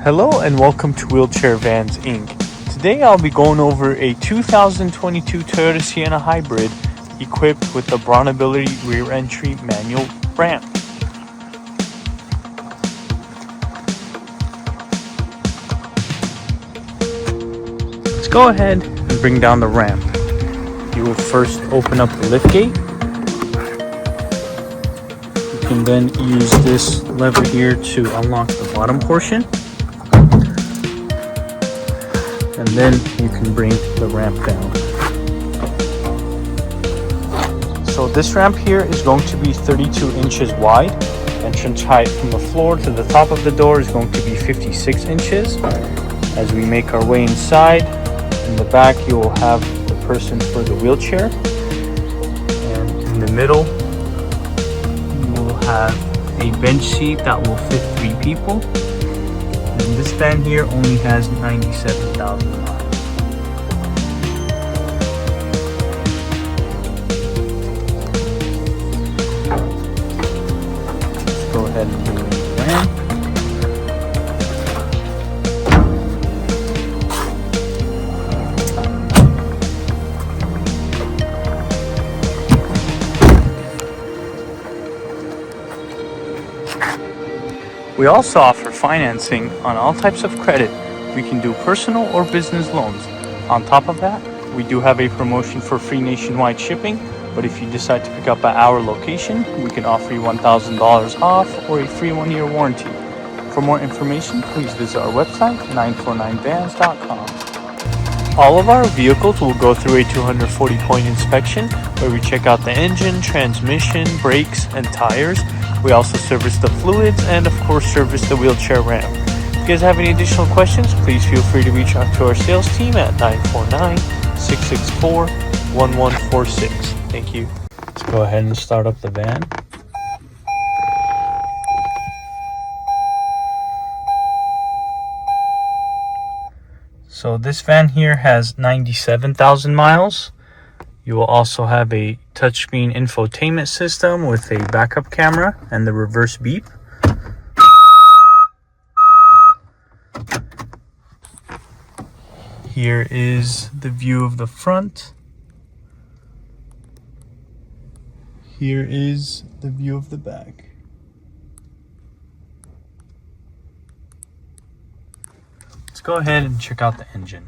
Hello and welcome to Wheelchair Vans Inc. Today I'll be going over a 2022 Toyota Sienna Hybrid equipped with the BraunAbility rear entry manual ramp. Let's go ahead and bring down the ramp. You will first open up the lift gate. You can then use this lever here to unlock the bottom portion. And then you can bring the ramp down. So this ramp here is going to be 32 inches wide. Entrance height from the floor to the top of the door is going to be 56 inches. As we make our way inside, in the back you will have the person for the wheelchair. And in the middle, you will have a bench seat that will fit 3 people. And this van here only has 97,000 miles. Let's go ahead and do the ramp. We also offer financing on all types of credit. We can do personal or business loans. On top of that, we do have a promotion for free nationwide shipping, but if you decide to pick up at our location, we can offer you $1,000 off or a free 1-year warranty. For more information, please visit our website, 949vans.com. All of our vehicles will go through a 240-point inspection where we check out the engine, transmission, brakes, and tires. We also service the fluids and of course service the wheelchair ramp. If you guys have any additional questions, please feel free to reach out to our sales team at 949-664-1146. Thank you. Let's go ahead and start up the van. So this van here has 97,000 miles. You will also have a touchscreen infotainment system with a backup camera and the reverse beep. Here is the view of the front. Here is the view of the back. Let's go ahead and check out the engine.